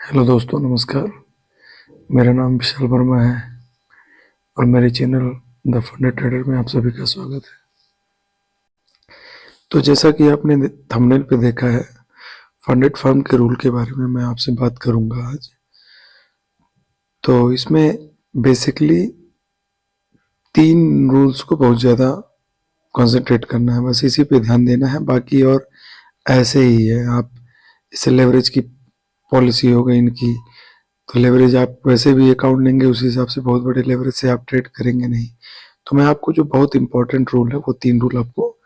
Hello दोस्तों, नमस्कार। मेरा नाम विशाल वर्मा है और मेरे चैनल द फंडेड ट्रेडर में आप सभी का स्वागत है। तो जैसा कि आपने थंबनेल पे देखा है, फंडेड फर्म के रूल के बारे में मैं आपसे बात करूंगा आज। तो इसमें बेसिकली 3 रूल्स को बहुत ज़्यादा कंसंट्रेट करना है, बस इसी पे ध्यान देना है। बाकी और ऐसे ही है। आप जैसे लेवरेज की पॉलिसी हो गई इनकी, तो लेवरेज आप वैसे भी अकाउंट लेंगे उसी हिसाब से, बहुत बड़े लेवरेज से आप ट्रेड करेंगे नहीं। तो मैं आपको जो बहुत इंपॉर्टेंट रूल है वो 3 रूल आपको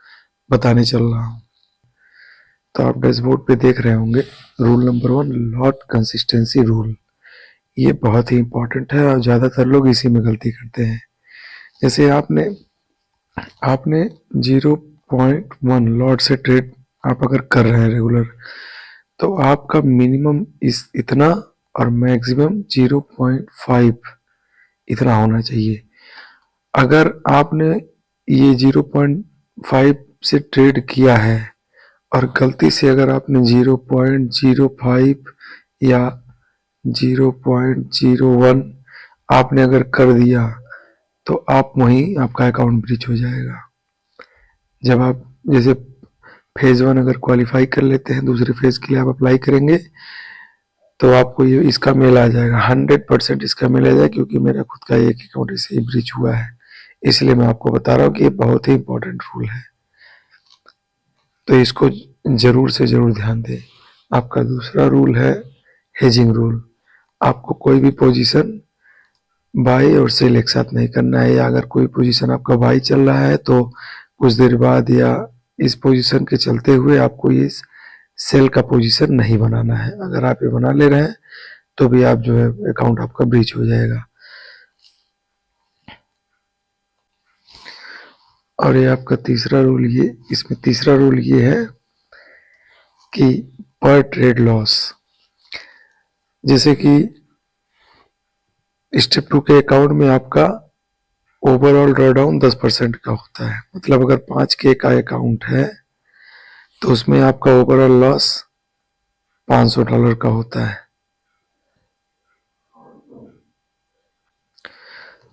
बताने चल रहा हूँ। तो आप डैशबोर्ड पे देख रहे होंगे। Rule number 1, lot consistency rule. ये बहुत ही इंपॉर्टेंट है और ज़्यादातर लोग इसी में गलती करते हैं। जैसे आपने आपने 0.1 लॉट से ट्रेड आप अगर कर रहे हैं रेगुलर, तो आपका मिनिमम इस इतना और मैक्सिमम 0.5 इतना होना चाहिए। अगर आपने ये 0.5 से ट्रेड किया है और गलती से अगर आपने 0.05 या 0.01 आपने अगर कर दिया, तो आप वहीं आपका अकाउंट ब्रीच हो जाएगा। जब आप जैसे फेज 1 अगर क्वालिफाई कर लेते हैं, दूसरे फेज के लिए आप अप्लाई करेंगे, तो आपको ये इसका मेल आ जाएगा। 100% इसका मेल आ जाएगा, क्योंकि मेरा खुद का एक अकाउंट ऐसे ही ब्रीच हुआ है। इसलिए मैं आपको बता रहा हूँ कि ये बहुत ही इंपॉर्टेंट रूल है, तो इसको जरूर से जरूर ध्यान दें। आपका दूसरा रूल है हेजिंग रूल। आपको कोई भी पोजीशन बाई और सेल एक साथ नहीं करना है, या अगर कोई पोजीशन आपका बाई चल रहा है तो कुछ देर बाद या इस पोजीशन के चलते हुए आपको ये सेल का पोजीशन नहीं बनाना है। अगर आप ये बना ले रहे हैं तो भी आप जो है अकाउंट आपका ब्रीच हो जाएगा। और ये आपका तीसरा रूल, इसमें तीसरा रूल ये है कि पर ट्रेड लॉस। जैसे कि स्टेप 2 के अकाउंट में आपका ओवरऑल ड्रॉडाउन 10% का होता है। मतलब अगर 5K का अकाउंट है तो उसमें आपका ओवरऑल लॉस $500 का होता है,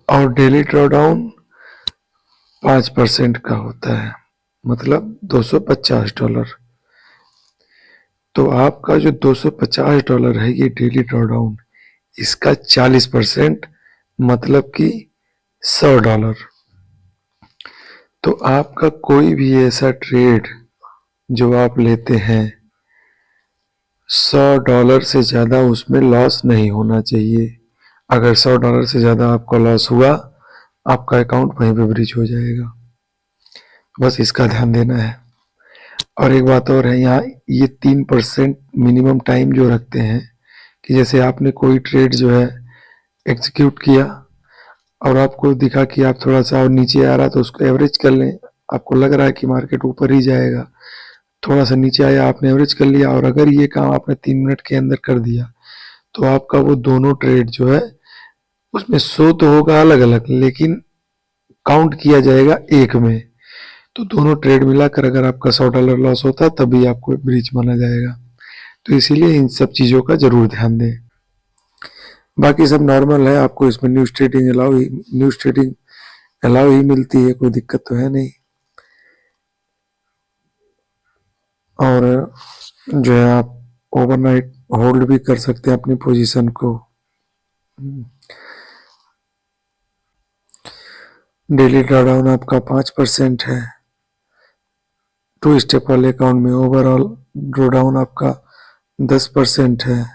और डेली ड्रॉडाउन 5% का होता है, मतलब $250। तो आपका जो $250 है ये डेली ड्रॉडाउन, इसका 40% मतलब कि $100। तो आपका कोई भी ऐसा ट्रेड जो आप लेते हैं, $100 से ज़्यादा उसमें लॉस नहीं होना चाहिए। अगर $100 से ज़्यादा आपका लॉस हुआ, आपका अकाउंट वहीं पे ब्रीच हो जाएगा। बस इसका ध्यान देना है। और एक बात और है, यहाँ ये 3% मिनिमम टाइम जो रखते हैं, कि जैसे आपने कोई ट्रेड जो है एग्जीक्यूट किया और आपको दिखा कि आप थोड़ा सा और नीचे आ रहा, तो उसको एवरेज कर लें। आपको लग रहा है कि मार्केट ऊपर ही जाएगा, थोड़ा सा नीचे आया, आपने एवरेज कर लिया, और अगर ये काम आपने 3 मिनट के अंदर कर दिया, तो आपका वो दोनों ट्रेड जो है उसमें शो तो होगा अलग अलग, लेकिन काउंट किया जाएगा एक में। तो दोनों ट्रेड मिलाकर अगर आपका $100 लॉस होता है, तभी आपको ब्रीच माना जाएगा। तो इसीलिए इन सब चीज़ों का जरूर ध्यान दें। बाकी सब नॉर्मल है। आपको इसमें न्यूज ट्रेडिंग अलाउ ही मिलती है, कोई दिक्कत तो है नहीं। और जो है आप ओवरनाइट होल्ड भी कर सकते हैं अपनी पोजीशन को। डेली ड्रॉडाउन आपका 5% है। 2 स्टेप वाले अकाउंट में ओवरऑल ड्रॉडाउन आपका 10% है।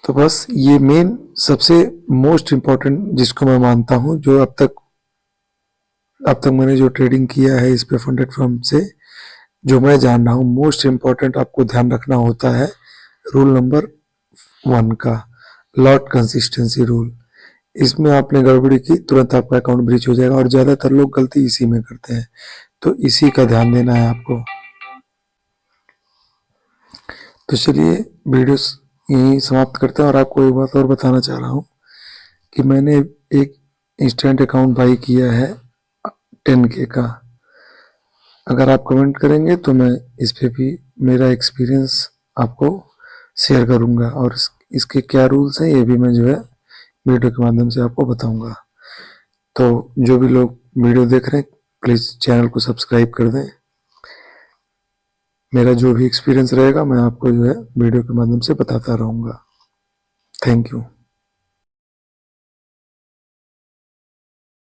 तो बस ये मेन सबसे मोस्ट इम्पॉर्टेंट जिसको मैं मानता हूँ, जो अब तक मैंने जो ट्रेडिंग किया है इस पे फंडेड फर्म से, जो मैं जान रहा हूँ मोस्ट इम्पॉर्टेंट आपको ध्यान रखना होता है रूल नंबर 1 का, लॉट कंसिस्टेंसी रूल। इसमें आपने गड़बड़ी की, तुरंत आपका अकाउंट ब्रीच हो जाएगा, और ज़्यादातर लोग गलती इसी में करते हैं। तो इसी का ध्यान देना है आपको। तो चलिए वीडियो यहीं समाप्त करते हैं, और आपको एक बात और बताना चाह रहा हूँ कि मैंने एक इंस्टेंट अकाउंट बाई किया है 10K का। अगर आप कमेंट करेंगे तो मैं इस पे भी मेरा एक्सपीरियंस आपको शेयर करूँगा, और इसके क्या रूल्स हैं ये भी मैं जो है वीडियो के माध्यम से आपको बताऊँगा। तो जो भी लोग वीडियो देख रहे हैं प्लीज़ चैनल को सब्सक्राइब कर दें। मेरा जो भी एक्सपीरियंस रहेगा मैं आपको जो है वीडियो के माध्यम से बताता रहूँगा। Thank you.